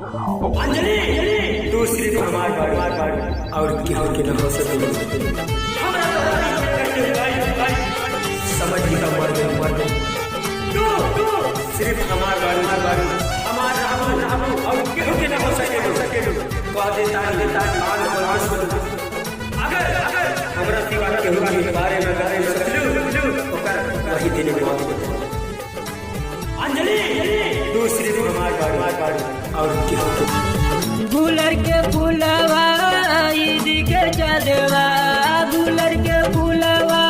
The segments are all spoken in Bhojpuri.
अंजलि तू सिर्फ हमार और केहू के न हो सके। समझ का मर्द तू सिर्फ हमार हमार और केहू के न हो सके। अगर हमरा सिवा केहू के बारे में वही दिन अंजलि तू सिर्फ हमार और केहू के गुलर के फूलवा ईद के चढ़वा, गुलर के फूलवा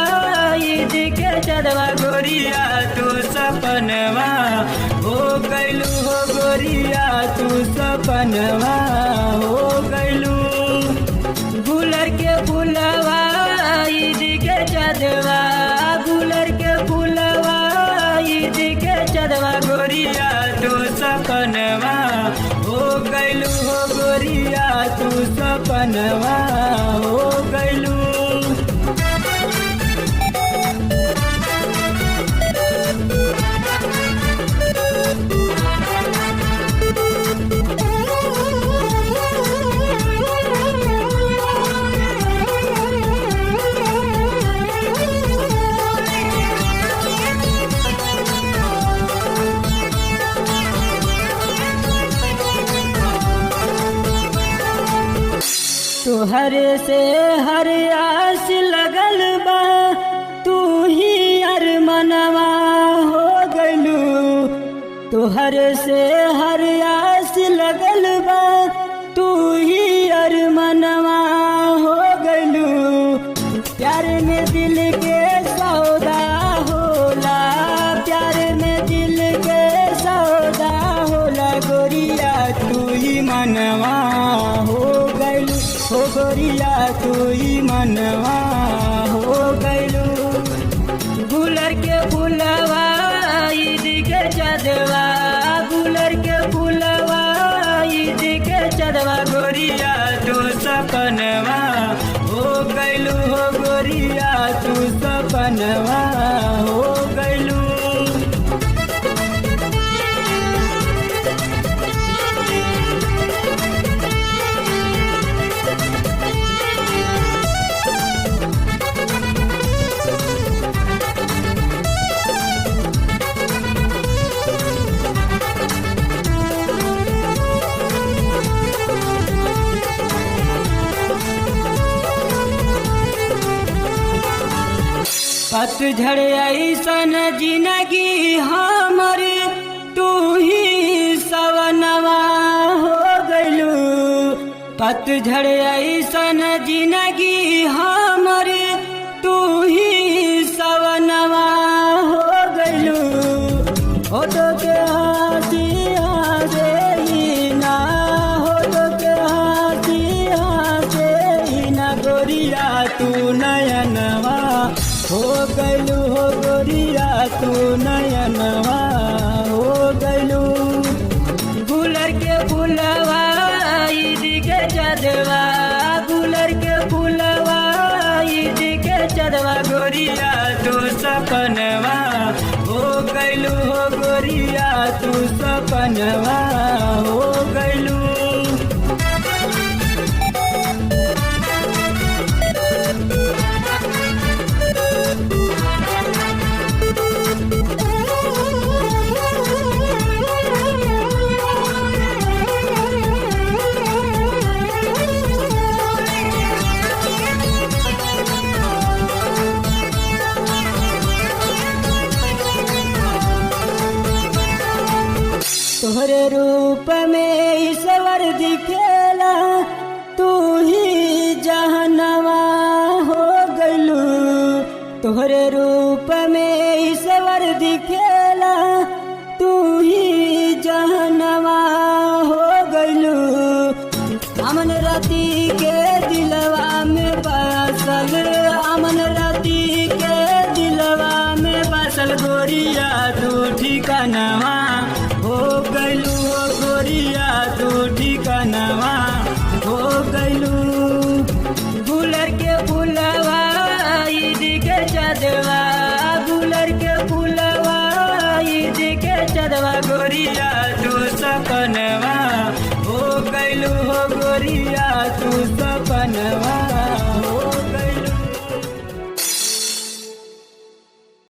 ईद के चढ़वा, गोरिया तू सपनवा हो गइलू हो, गोरिया तू सपनवा हो गइलू। गुलर के फूलवा ईद के चढ़वा, गुलर के फूलवा ईद के चढ़वा, गोरिया तू सपनवा हो गइलू हो, गोरिया तू सपनवा हो गइलू। तोहरे से हर आस लगल बा, तू ही अरमनवा हो गइलू। तोहरे से हर आस लगल बा, तू ही अरमनवा हो गइलू। प्यार में दिल के सौदा होला, प्यार में दिल के सौदा होला, गोरिया तू ही मनवा हो गइलू हो, गोरिया तू ही मनवा हो गइलू। गुलर के फूलवा ईद के चढ़वा, गुलर के फूलवा ईद के चढ़वा, गोरिया तू सपनवा हो गइलू हो, गोरिया तू सपनवा हो गइलू। पतझड़ ऐसन जिंदगी हमर, तू ही सवनवा हो गइलू। पतझड़ ऐसन जिंदगी हमर, तू ही सवनवा हो गइलू। होठों के हंसी हंसे ही ना, होठों के हंसी हंसे ही ना, गोरिया तू नयनवा हो गइलू हो, गोरिया तू नयनवा हो गइलू। गुलर के फूलवा ईद के चढ़वा, गुलर के फूलवा ईद के चढ़वा, गोरिया तू सपनवा हो गइलू हो, गोरिया तू सपनवा हो गइलू। तोहरे रूप में ईश्वर दिखेला, तू ही जहनवा हो गइलू। तोहरे रूप में ईश्वर दिखेला, तू ही जहनवा हो गइलू। अमन राती के दिलवा में बसल, अमन राती के दिलवा में बसल, गोरिया तू ठिकानवा हो गइलू हो, गोरिया तू ठिकानवा हो गइलू। गुलर के फूलवा ईद के चढ़वा, गुलर के फूलवा ईद के चढ़वा, गोरिया तू सपनवा गोरिया तू